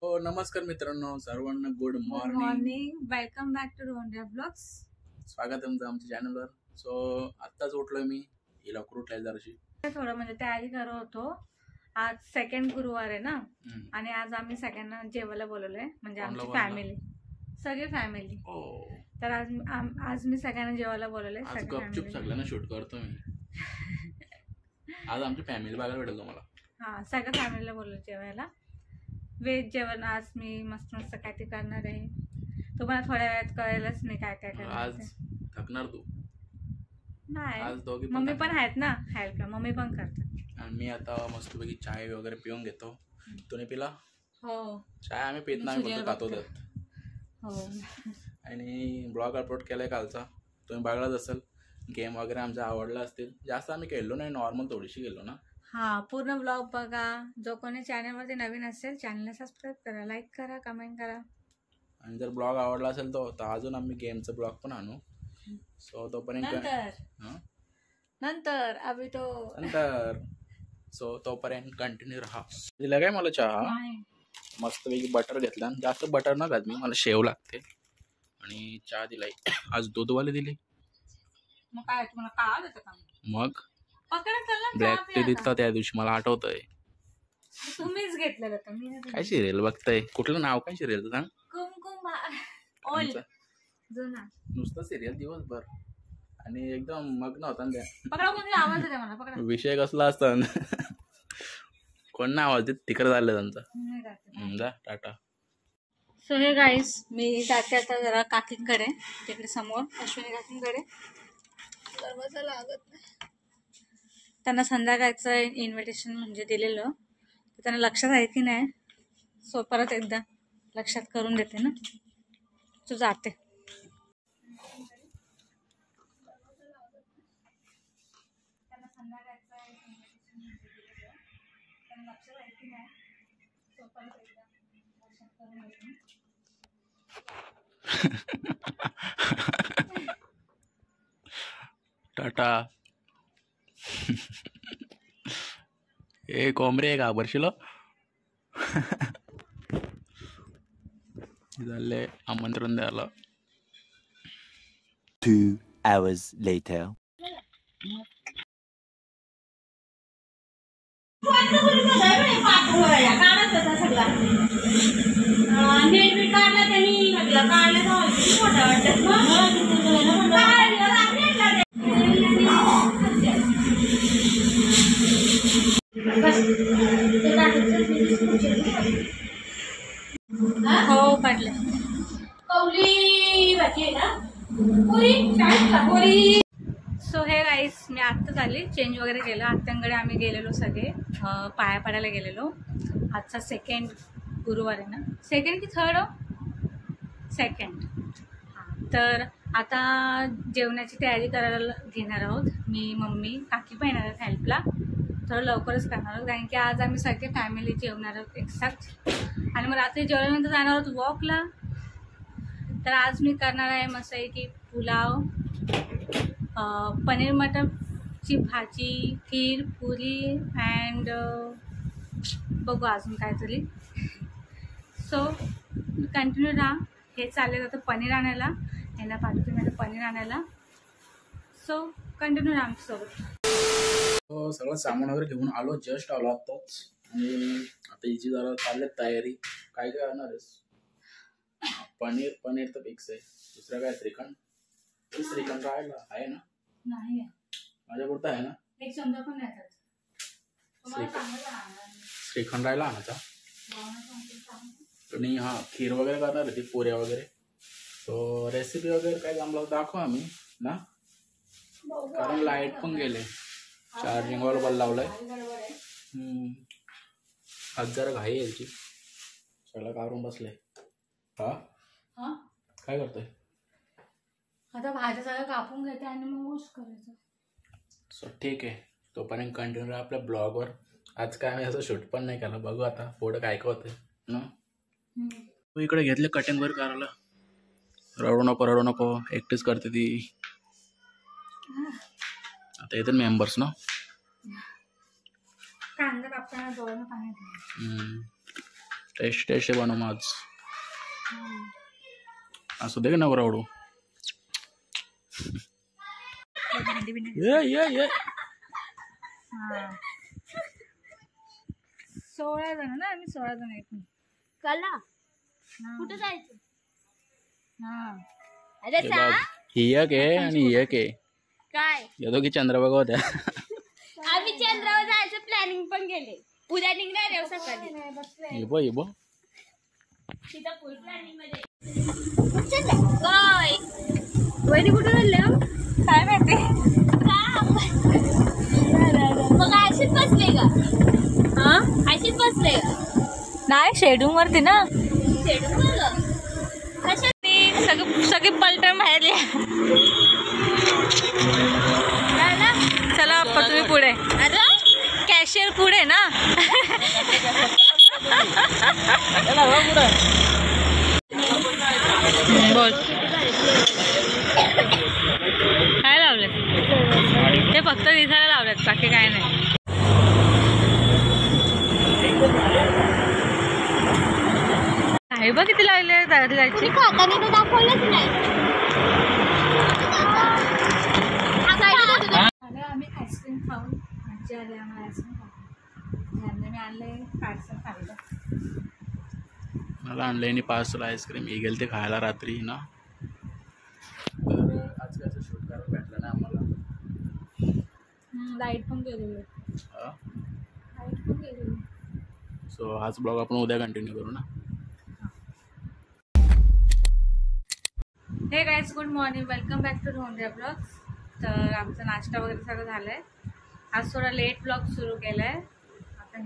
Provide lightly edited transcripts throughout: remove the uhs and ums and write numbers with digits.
हो नमस्कार मित्रांनो, सर्वांना good morning. Welcome back to Rondya blogs. स्वागत आहे तुमचं आमच्या चॅनलवर. सो आत्ताच उठलोय मी. लवकर उठलाय जराशी. थोडं म्हणजे तयारी करत होतो. आज सेकंड गुरुवार आहे ना, आणि आज आम्ही सगळ्यांना जेवायला बोलवलंय, म्हणजे आमची फॅमिली, सगळी फॅमिली. तर आज मी सगळ्यांना जेवायला बोलवलंय. आज गपचूप सगळ्यांना शूट करतो मी. आज आमची फॅमिली बघायला भेटेल तुम्हाला. हा, सगळ्या फॅमिलीला बोलवलं जेवायला. व्हेज जेवण आज मी मस्त मस्त काय ते करणार आहे. तुम्हाला थोड्या वेळात कळेलच नाही काय काय करणार. आज थकणार तू नाही, आज दोघी मम्मी पण आहेत ना हेल्पला, मम्मी पण करतात. आणि मी आता मस्तपैकी चाय वगैरे पिऊन घेतो. तुम्ही पिला? हो, चाय आम्ही पित नाही, फक्त खातो त्यात. हो. आणि ब्लॉग अपलोड केलाय कालचा, तुम्ही बघलाच असेल. गेम वगैरे आमचा आवडला असतील. जास्त आम्ही खेळलो नाही, नॉर्मल थोडीशी गेलो ना. हा, पूर्ण ब्लॉग बघा. जो कोणी चॅनलवरती नवीन असेल चॅनलला सबस्क्राईब करा, लाईक करा, कमेंट करा. आणि जर ब्लॉग आवडला असेल तर अजून आम्ही गेमचा ब्लॉग पण आणू. सो तोपर्यंत तोपर्यंत कंटिन्यू राहा. दिला काय मला चहा? मस्तपैकी बटर घेतला. जास्त बटर न घात, मी मला शेव लागते. आणि चहा दिलाय. आज दूधवाले दिले. मग काय तुम्हाला काळ देतं का? मग ब्लॅक टी दिलता त्या दिवशी, मला आठवतंय. तुम्हीच घेतलेलं तर मी काय सिरियल बघताय? कुठलं नाव काय सिरियल सांग? कुमकुम नुसतं सिरियल दिवसभर आणि एकदम मग्न होता ना त्या. पकडा, कोणी आवाज देते मला, पकडा. विषय कसला असता कोण ना आवाज देत, तिकडे झालं त्यांचा. जा टाटा. सो हे गाईस, मी जाते आता जरा काकींकडे, तिकडे समोर अश्विनी काकींकडे. दरवाजा लागत नाही. त्यांना संध्याकाळचं इन्व्हिटेशन म्हणजे दिलेलं, त्यांना लक्षात आहे की नाही. सो परत एकदा लक्षात करून देते ना. तू जाते. टाटा. ए कोंबरे घाबरशील झाले आमंत्रण द्यायला. 2 hours later. हो, काढले. सो हे गाईस, मी आत्ताच आली, चेंज वगैरे केलं. आत्यांकडे आम्ही गेलेलो सगळे, पाया पडायला गेलेलो. आजचा सेकंड गुरुवार आहे ना, सेकंड की थर्ड? सेकंड. तर आता जेवणाची तयारी करायला घेणार आहोत. मी, मम्मी, काकी पण येणार आहेत हेल्पला. थोडं लवकरच करणार आहोत, कारण की आज आम्ही सगळे फॅमिली जेवणार आहोत एकसाथ. आणि मग रात्री जेवल्यानंतर जाणार आहोत वॉकला. तर आज मी करणार आहे मस्तपैकी पुलाव, पनीर मटरची भाजी, खीर, पुरी अँड बघू अजून काहीतरी. सो कंटिन्यू राहा. हे चालले जातं पनीर आणायला, यांना पाठवते माझं पनीर आणायला. सो कंटिन्यू राहा आमच्यासोबत. हो, सगळं सामान वगैरे घेऊन आलो, जस्ट आलो आत्ताच. आणि आता हिची जरा चालल्यात तयारी. काय काय आणणार आहेस? पनीर तर फिक्स आहे. दुसरं काय? श्रीखंड राहायला आहे ना? नाही, माझ्यापुरतं आहे ना? एक समजा पण नाही. श्रीखंड राहायला आणायचा. आणि हा, खीर वगैरे करणार आहे ती, पुऱ्या वगैरे. सो रेसिपी वगैरे काय जमलं दाखवू आम्ही ना, कारण लाईट पण गेले. चार्जिंग वर बल लावलाय. आज जरा घाई यायची, सगळं काढून बसले. हा, काय करतोय? आता भाज्या सगळं कापून घेते आणि मग वॉश करायचं. सो ठीक आहे, तोपर्यंत कंटिन्यू आपल्या ब्लॉगवर. आज काय आम्ही असं शूट पण नाही केलं, बघू आता पुढं काय काय होतंय ना. तू इकडे घेतले कटिंग वर करायला. रडू नको, एकटीच करते ती. आता येते मेंबर्स ना. कांदा कापताना डोळ्यानं पाणी टेस्ट बनव माझ असू दे का नवरा उडू ये 16 जण ना आम्ही 16 जण आहेत कला कुठे जायचं अरे ही एक आहे आणि ही एक आहे काय येतो की चंद्रभागा होत्या आम्ही चंद्रावर जायचं प्लॅनिंग पण केले उद्या निघणार आहे सकाळी येबो तिथं फुल प्लॅनिंग मध्ये काय वहिनी कुठे झाले काय माहिती मग अशीच बसले का अशीच बसले का नाही शेडूम वरती ना शेडून कशा सगळी पलटण बाहेर चला आप्पा तुम्ही पुढे अरे कॅशियर पुढे ना बोल काय लावलेत ते फक्त दिसायला लावलेत बाकी काय नाही आहे बघ किती लागले जायची खाताना तर दाखवलंच नाही आम्ही आईस्क्रीम खाऊन आजी आले आम्हाला आईस्क्रीम खाऊ यांना मी आणले पार्सल खाल्लं मला आणलं पार्सल आईस्क्रीम ही गेल ते खायला रात्री ना आज कसं शूट करायला भेटलं ना आम्हाला लाईट पण गेलेली सो हाच ब्लॉग आपण उद्या कंटिन्यू करू ना hey guys good morning welcome back to Rondya blogs तर आमचा नाश्ता वगैरे सगळं झालं आहे आज थोडा लेट ब्लॉग सुरू केला आहे आता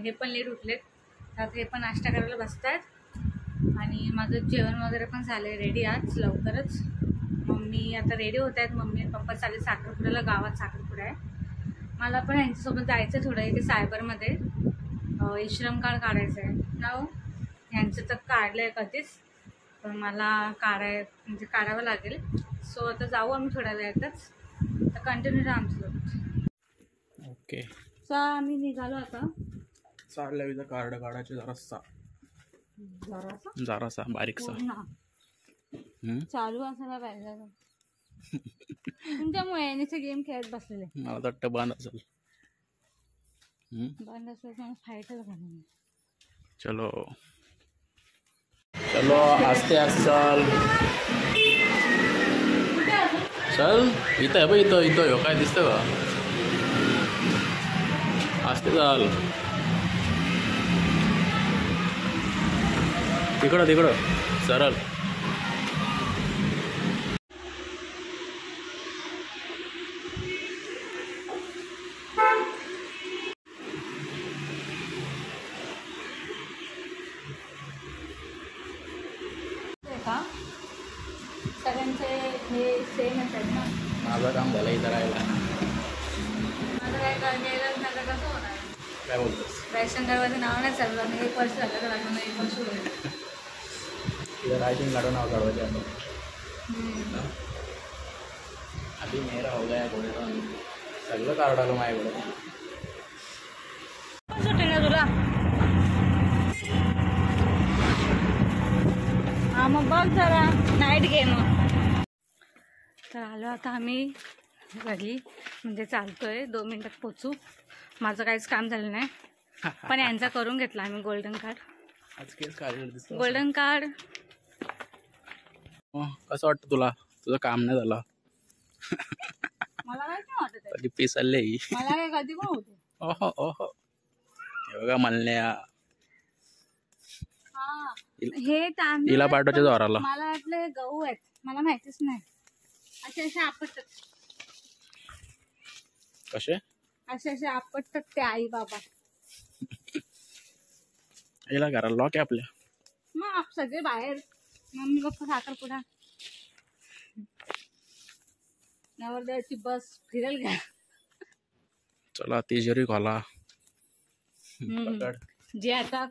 हे पण लेट उठलेत तर हे पण नाश्ता करायला बसतात आणि माझं जेवण वगैरे पण झालं आहे रेडी आज लवकरच मम्मी आता रेडी होत आहेत मम्मी आणि पप्पा चालले साखरपुड्याला गावात साखरपुडा आहे मला पण यांच्यासोबत जायचं थोडं इथे सायबरमध्ये श्रम कार्ड काढायचं आहे नाव यांचं तर काढलं आहे कधीच पण मला काढावं लागेल सो आता जाऊ आम्ही थोड्या वेळातच तर कंटिन्यू राहा आमचं ओके सो आम्ही निघालो आता चाललं कार्ड काढायचे जरासा बारीकसा चालू असायला पाहिजे तुमच्यामुळे यानेचे गेम खेळत बसलेले मला वाटतं बंद असेल बंद असलं फाईटच घालून चलो चलो आस्ते चल चल इथं आहे बघ इथं काय दिसतं का आस्ते चाल तिकडं सरळ सगळ्यांचे हे सेम आहेत ना माझं काम झालं इथं राहायला माझं काय गेलंच नाही तर कसं होणार काय बोलतोस रेशन कार्डवरचं नाव नाही चाललं आणि 1 वर्ष झालं तर अजून 1 वर्ष होईल इथं रायटिंग काढून नाव काढवायचे आता आधी मेरा हो गया पुढे सगळं कार्ड आलं माझ्याकडे सुट्टी ना तुला हा मग बघ जरा नाईट गेम तर आलो आता आम्ही घरी म्हणजे चालतोय 2 मिनिटात पोचू माझं काहीच काम झालं नाही पण यांचा करून घेतला आम्ही गोल्डन कार्ड आज केस काढलेलं दिसतं गोल्डन कार्ड कसं वाटतं तुला तुझं काम नाही झालं मला काय नाही वाटत कधी पिसलले मला काय कधी पण होते ओहो ओहो हे बघा म्हणल्या हे तांदूळ हिला पाठवायच्या जोराला मला वाटलं गहू आहेत मला माहितीच नाही असे आपटतात कसे असे आपटतात ते आई बाबा हिला घराला लॉक आहे आपल्या मग सगळे बाहेर मम्मी पप्पा साखरपुडा नवरदेवाची बस फिरेल का चला तिजोरी खोला जे आता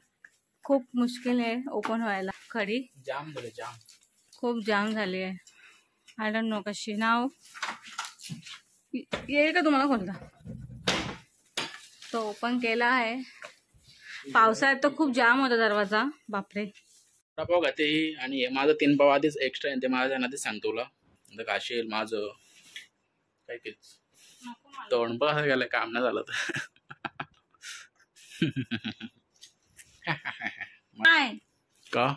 खूप मुश्किल आहे ओपन व्हायला खडी जाम झाले जाम खूप जाम झाली आहे आय डोंट नो कशी नाव येईल का तुम्हाला खोलता तो ओपन केला आहे पावसाळ्यात तर खूप जाम होता दरवाजा, बापरे. वडापाव खाते ही, आणि हे माझं 3 पाव आधीच एक्स्ट्रा आहे ते माझ्या आधीच सांगतो तुला. आता खाशील माझं काय तेच तोंड पण असं गेलं, काम नाही झालं तर. काय का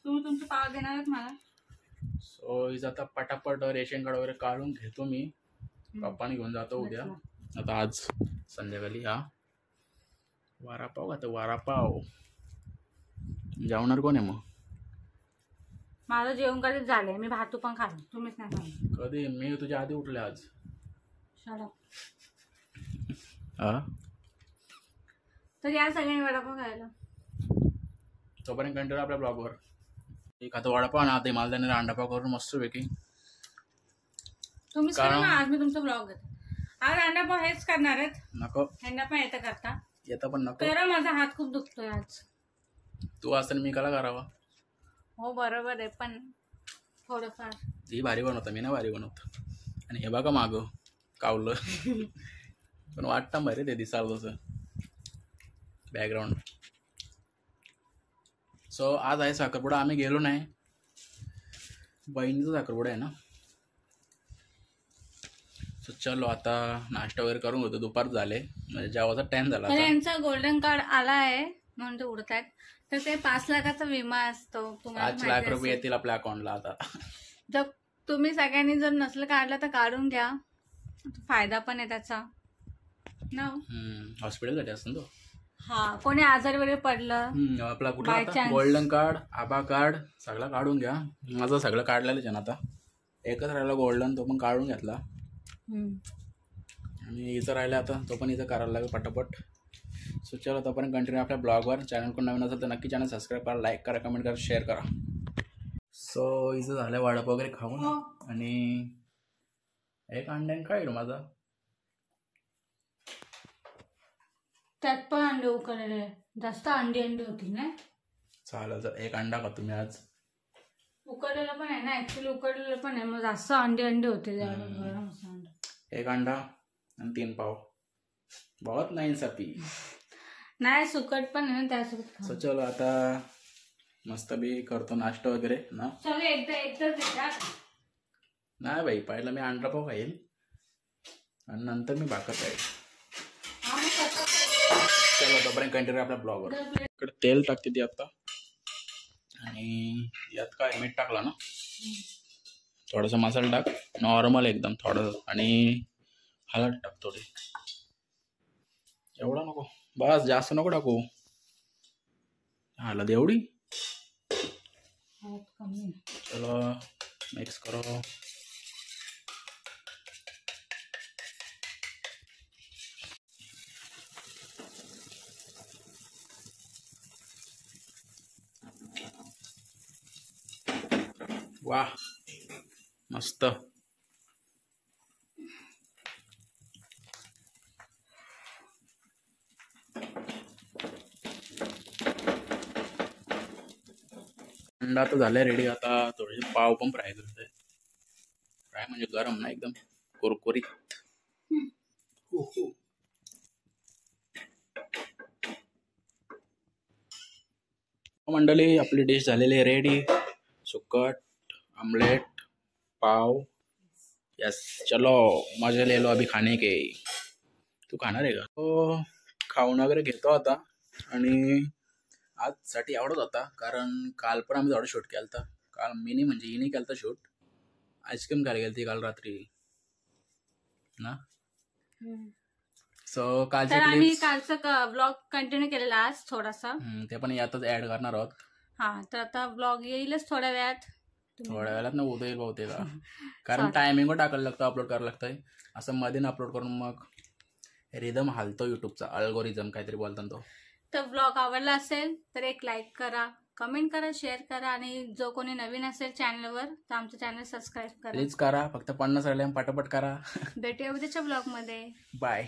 तुम्ही तुमचे पाव देणार मला? सो हिचं आता पटापट रेशन कार्ड वगैरे काढून घेतो मी. पप्पाने घेऊन जातो उद्या, आता आज संध्याकाळी. हा वडापाव आता वडापाव जेवणार कोण आहे मग? माझं जेवण कधीच झालंय, मी भातू पण खाल्लं, तुम्हीच नाही खाल्लं. कधी? मी तुझ्या आधी उठले आज. हा तर या सगळ्यांनी वडापाव खायला. तोपर्यंत कंटिन्यू आपल्या ब्लॉगवर. एक आता वडापाव ना, आता मला त्याने अंडापाव करून मस्त पैकी. तुम्हीच करा ना, आज मी तुमचा ब्लॉग घेतो. आज अंडापाव हेच करणार आहेत. नको ह्यांना पण येतं करता. येतं पण नको. करा, माझा हात खूप दुखतोय आज. तू असताना मी कला करावा? हो बरोबर आहे, पण थोडंफार. ती भारी बनवता, मी ना भारी बनवतो. आणि हे बघा माग कावलं. पण वाटतं भारी ते दिसाल तसं बॅकग्राऊंड. सो आज आहे साखरपुडा, आम्ही गेलो नाही. बहिणीचा साखरपुडा आहे ना. सो चलो आता नाश्ता वगैरे करून होतो. दुपार झाले, म्हणजे जेवायचा टाइम झाला. यांचा गोल्डन कार्ड आला आहे म्हणून ते उडतायत. तर ते 5 लाखाचा विमा असतो, 5 लाख रुपये येतील आपल्या अकाउंटला आता. जर तुम्ही सगळ्यांनी जर नसलं काढलं तर काढून घ्या, फायदा पण आहे त्याचा ना. हॉस्पिटलसाठी असतो तो. हा, कोणी आजारी वगैरे पडलं, आपला कुठला गोल्डन कार्ड, आभा कार्ड सगळं काढून घ्या. माझं सगळं काढलेलंच आहे ना आता. एकच राहिला गोल्डन, तो पण काढून घेतला. आणि इथं राहिला आता, तो पण इथं करायला लागेल पटापट. सो चलो तोपर्यंत कंटिन्यू आपल्या ब्लॉगवर. चॅनल कोण नवीन असेल तर नक्की चॅनल सबस्क्राईब करा, लाईक करा, कमेंट करा, शेअर करा. सो इथं झालं वडापाव वगैरे खाऊन. आणि एक अंड्याने काय माझा त्यात पण अंडे उकडलेले, जास्त अंडी होती ना. चालेल तर एक अंडा खातो मी आज. उकडलेलं पण आहे ना, ऍक्च्युली उकडलेलं पण आहे, मग जास्त अंडे होते. एक अंडा आणि 3 पाव बहुत नाइंसाफी. नाही, सुकट पण आहे ना त्यासोबत. सो चलो आता मस्त बी करतो नाश्ता वगैरे ना. सगळे एकदाच नाही बाई, पहिला मी अंडा पाव खाईल आणि नंतर मी भाकर खाईल. चलो तोपर्यंत कंटिन्यू आपल्या ब्लॉगवर. इकडे तेल टाकते ती आता, आणि यात काय मीठ टाकला ना, थोडासा मसाला टाक, नॉर्मल एकदम थोडं, आणि हळद टाक थोडी. एवढा नको, बस जास्त नको टाकू. हळद एवढी. चलो मिक्स करो. वाह मस्त. अंडा तर झालाय रेडी. आता थोडेसे पाव पण फ्राय करतोय. फ्राय म्हणजे गरम ना, एकदम कुरकुरीत. मंडळी आपली डिश झालेली आहे रेडी. सुकट, ऑमलेट, पाव. यस चलो मजा ले लो अभी खाने के. तू खाणार आहे का? तो खाऊन वगैरे घेतो आता. आणि आज साठी आवडत होता, कारण काल पण आम्ही थोडं शूट केलं होतं. काल मिनी म्हणजे हिने केलं होतं शूट. आईस्क्रीम खायला गेली ती काल रात्री ना. सो कालचा ब्लॉग कंटिन्यू केलेला आज थोडासा, ते पण यातच ऍड करणार आहोत. हा, तर आता ब्लॉग येईलच थोड्या वेळात. थोड्या वेळात ना उद्या येईल बहुतेक, कारण टायमिंग टाकायला लागतं, अपलोड करायला लागतंय. असं मध्ये अपलोड करून मग रिदम हालतो युट्यूबचा, अल्गोरिझम काहीतरी बोलतात तो. तर ब्लॉग आवडला असेल तर एक लाईक करा, कमेंट करा, शेअर करा, आणि जो कोणी नवीन असेल चॅनलवर तर आमचं चॅनल सबस्क्राईब करा. प्लीज करा, फक्त 50 राहिले पटापट करा. भेटूया उद्याच्या ब्लॉग मध्ये. बाय.